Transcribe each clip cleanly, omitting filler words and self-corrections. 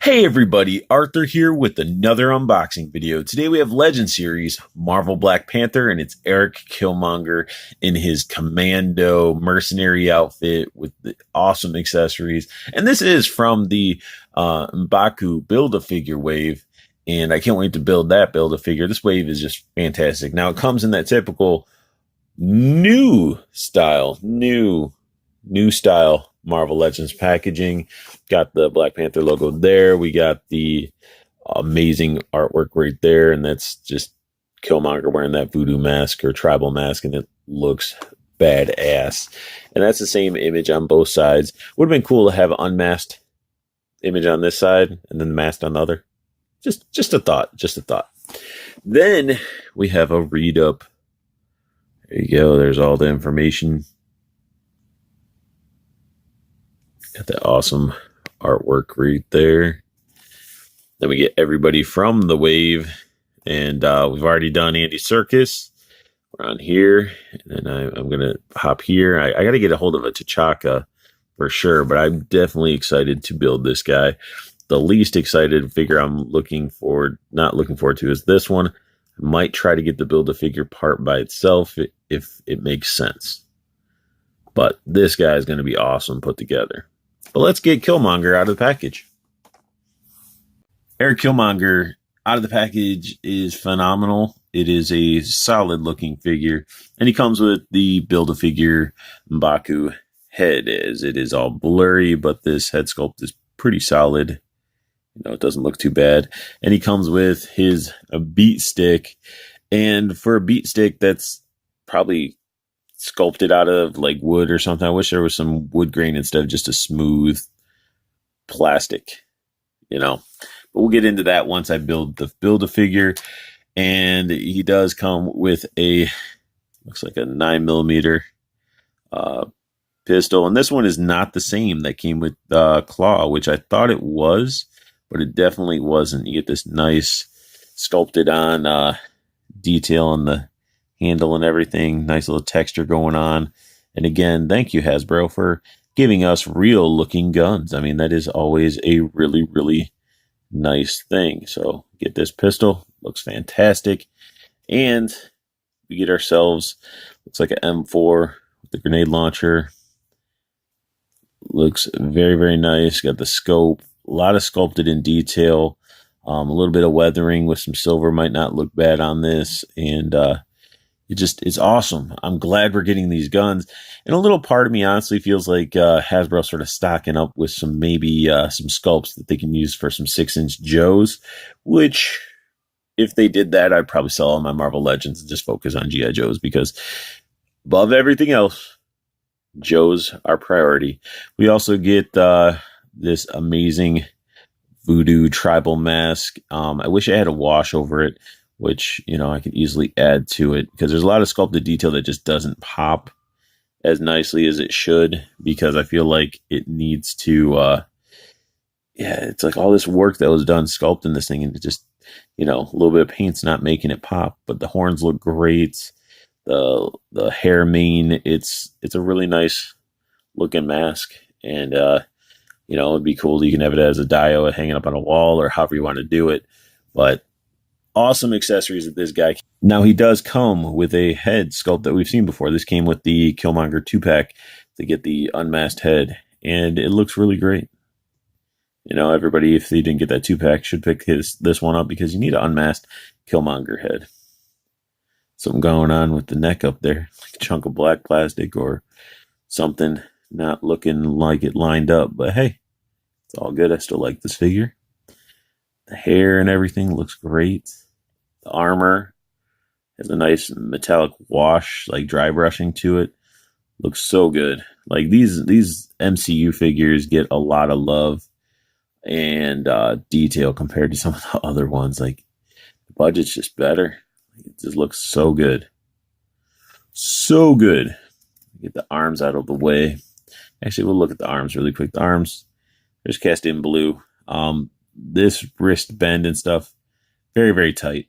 Hey everybody, Arthur here with another unboxing video. Today we have Legend Series Marvel Black Panther, and it's Erik Killmonger in his commando mercenary outfit with the awesome accessories. And this is from the M'Baku Build-A-Figure wave, and I can't wait to build that Build-A-Figure. This wave is just fantastic. Now it comes in that typical new style Marvel Legends packaging. Got the Black Panther logo there. We got the amazing artwork right there, and that's just Killmonger wearing that voodoo mask or tribal mask, and it looks badass. And that's the same image on both sides. Would have been cool to have an unmasked image on this side and then the masked on the other. Just a thought. Then we have a read up. There you go. There's all the information. Got that awesome artwork right there. Then we get everybody from the wave, and we've already done Andy Serkis. We're on here, and then I'm gonna hop here. I got to get a hold of a T'Chaka for sure, but I'm definitely excited to build this guy. The least excited figure I'm not looking forward to is this one. I might try to get the Build-A-Figure part by itself if it makes sense. But this guy is going to be awesome put together. But let's get Killmonger out of the package. Erik Killmonger out of the package is phenomenal. It is a solid looking figure. And he comes with the Build-A-Figure M'Baku head, as it is all blurry, but this head sculpt is pretty solid. You know, it doesn't look too bad. And he comes with his beat stick. And for a beat stick, that's probably sculpted out of like wood or something. I wish there was some wood grain instead of just a smooth plastic, you know. But we'll get into that once I Build-A-Figure. And he does come with a, looks like a 9mm pistol. And this one is not the same that came with Claw, which I thought it was, but it definitely wasn't. You get this nice sculpted on detail on the handle and everything. Nice little texture going on. And again, thank you, Hasbro, for giving us real looking guns. I mean, that is always a really, really nice thing. So get this pistol. Looks fantastic. And we get ourselves, looks like an M4 with the grenade launcher. Looks very, very nice. Got the scope. A lot of sculpted in detail. A little bit of weathering with some silver might not look bad on this. And it's awesome. I'm glad we're getting these guns. And a little part of me honestly feels like Hasbro sort of stocking up with some some sculpts that they can use for some 6-inch Joes, which if they did that, I'd probably sell all my Marvel Legends and just focus on G.I. Joes, because above everything else, Joes are priority. We also get this amazing voodoo tribal mask. I wish I had a wash over it, which, you know, I could easily add to it, because there's a lot of sculpted detail that just doesn't pop as nicely as it should, because I feel like it needs to, it's like all this work that was done sculpting this thing, and it just, you know, a little bit of paint's not making it pop, but the horns look great. The hair mane, it's a really nice looking mask, and, you know, it'd be cool. You can have it as a dio hanging up on a wall or however you want to do it, but awesome accessories with this guy. Now, he does come with a head sculpt that we've seen before. This came with the Killmonger 2-pack to get the unmasked head, and it looks really great. You know, everybody, if they didn't get that 2-pack, should pick this one up, because you need an unmasked Killmonger head. Something going on with the neck up there, like a chunk of black plastic or something not looking like it lined up. But hey, it's all good. I still like this figure. The hair and everything looks great. The armor has a nice metallic wash, like dry brushing to it. Looks so good. Like these MCU figures get a lot of love and detail compared to some of the other ones. Like the budget's just better. It just looks so good. So good. Get the arms out of the way. Actually, we'll look at the arms really quick. The arms, there's cast in blue. This wrist bend and stuff, very, very tight.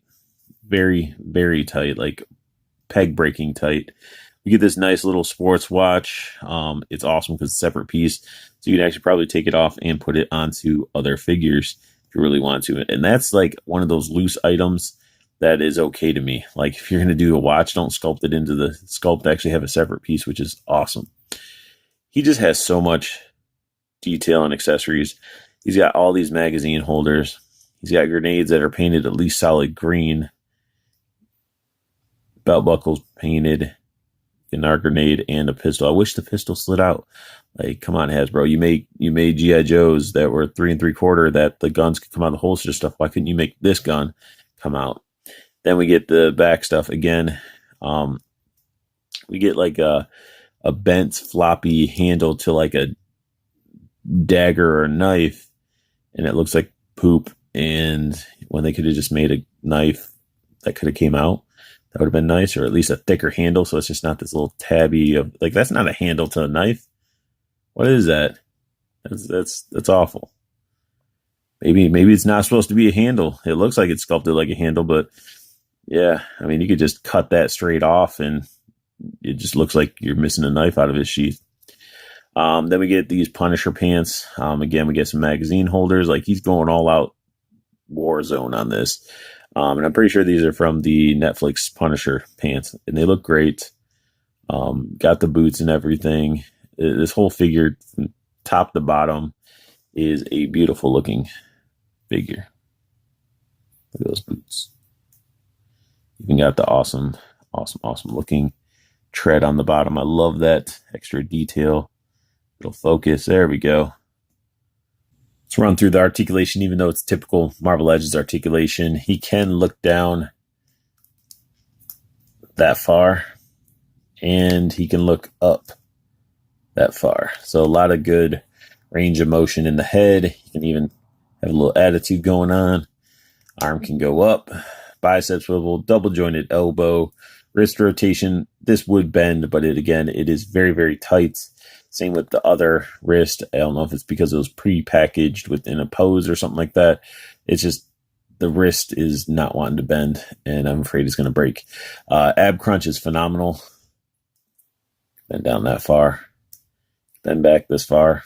Very, very tight, like peg breaking tight. We get this nice little sports watch. It's awesome because it's a separate piece. So you can actually probably take it off and put it onto other figures if you really want to. And that's like one of those loose items that is okay to me. Like if you're going to do a watch, don't sculpt it into the sculpt. Actually have a separate piece, which is awesome. He just has so much detail and accessories. He's got all these magazine holders. He's got grenades that are painted at least solid green. Belt buckles painted. An grenade and a pistol. I wish the pistol slid out. Like, come on, Hasbro. You made G.I. Joes that were 3 3/4 that the guns could come out of the holster stuff. Why couldn't you make this gun come out? Then we get the back stuff again. We get like a bent floppy handle to like a dagger or a knife, and it looks like poop. And when they could have just made a knife that could have came out, that would have been nice, or at least a thicker handle, so it's just not this little tabby of like that's not a handle to a knife. What is that? That's awful. Maybe it's not supposed to be a handle. It looks like it's sculpted like a handle, but yeah, I mean you could just cut that straight off, and it just looks like you're missing a knife out of his sheath. Then we get these Punisher pants. Again, we get some magazine holders. Like he's going all out war zone on this. And I'm pretty sure these are from the Netflix Punisher pants, and they look great. Got the boots and everything. This whole figure, from top to bottom, is a beautiful looking figure. Look at those boots. Even got the awesome looking tread on the bottom. I love that extra detail. It'll focus. There we go. Let's run through the articulation. Even though it's typical Marvel Legends articulation, he can look down that far, and he can look up that far. So a lot of good range of motion in the head. He can even have a little attitude going on. Arm can go up, bicep swivel, double jointed elbow, wrist rotation. This would bend, but it is very, very tight. Same with the other wrist. I don't know if it's because it was pre-packaged within a pose or something like that. It's just the wrist is not wanting to bend, and I'm afraid it's going to break. Ab crunch is phenomenal. Bend down that far. Bend back this far.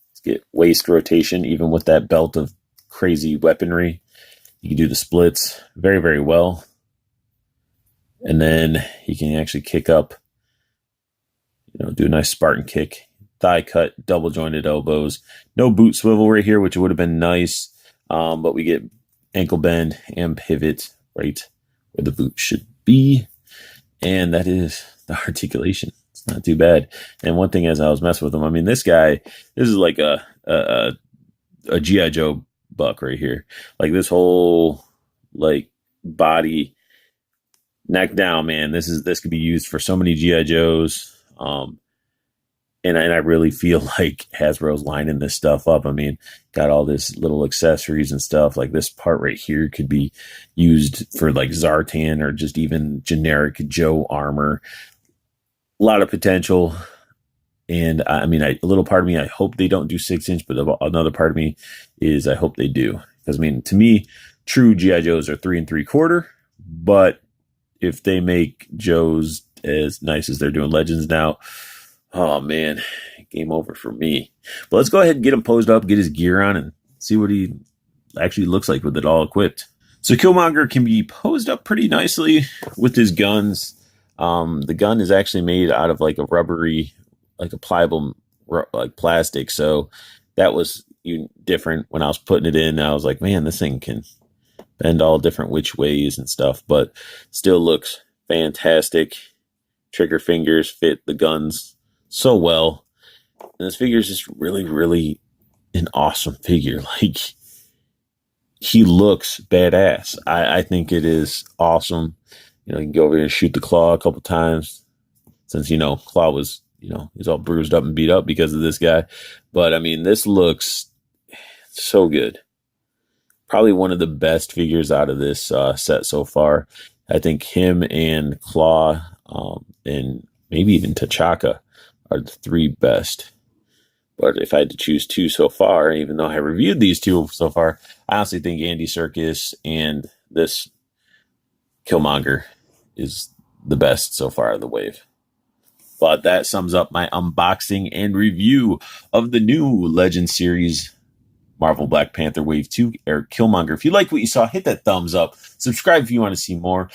Let's get waist rotation, even with that belt of crazy weaponry. You can do the splits very, very well. And then he can actually kick up, do a nice Spartan kick, thigh cut, double jointed elbows. No boot swivel right here, which would have been nice. But we get ankle bend and pivot right where the boot should be. And that is the articulation. It's not too bad. And one thing as I was messing with him, I mean, this is like a G.I. Joe buck right here. Like this whole like body neck down, man. This could be used for so many G.I. Joes. And I really feel like Hasbro's lining this stuff up. I mean, got all this little accessories and stuff. Like this part right here could be used for like Zartan or just even generic Joe armor. A lot of potential. And I mean, a little part of me, I hope they don't do 6-inch, but another part of me is I hope they do. Because I mean, to me, true G.I. Joes are 3 3/4. But if they make Joes as nice as they're doing Legends now, oh man, game over for me. But let's go ahead and get him posed up, get his gear on, and see what he actually looks like with it all equipped. So Killmonger can be posed up pretty nicely with his guns. The gun is actually made out of like a rubbery, like a pliable like plastic. So that was different when I was putting it in. I was like, man, this thing can bend all different which ways and stuff, but still looks fantastic. Trigger fingers fit the guns so well. And this figure is just really, really an awesome figure. Like, he looks badass. I think it is awesome. You can go over here and shoot the Claw a couple times. Since, Claw was, he's all bruised up and beat up because of this guy. But, I mean, this looks so good. Probably one of the best figures out of this set so far. I think him and Claw and maybe even T'Chaka are the 3 best. But if I had to choose 2 so far, even though I reviewed these 2 so far, I honestly think Andy Serkis and this Killmonger is the best so far of the wave. But that sums up my unboxing and review of the new Legend Series Marvel Black Panther Wave 2 Eric Killmonger. If you like what you saw, hit that thumbs up. Subscribe if you want to see more.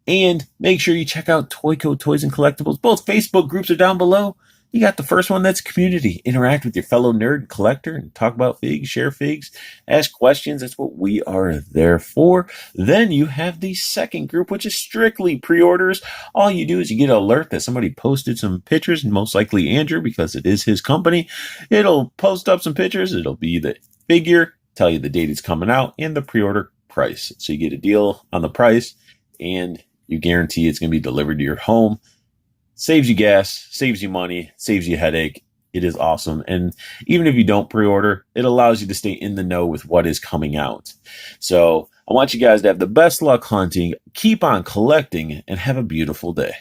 And make sure you check out Toyco Toys and Collectibles. Both Facebook groups are down below. You got the first one, that's community. Interact with your fellow nerd collector and talk about figs, share figs, ask questions. That's what we are there for. Then you have the second group, which is strictly pre-orders. All you do is you get an alert that somebody posted some pictures, and most likely Andrew, because it is his company. It'll post up some pictures. It'll be the figure, tell you the date it's coming out, and the pre-order price. So you get a deal on the price, and you guarantee it's going to be delivered to your home. Saves you gas, saves you money, saves you a headache. It is awesome. And even if you don't pre-order, it allows you to stay in the know with what is coming out. So I want you guys to have the best luck hunting, keep on collecting, and have a beautiful day.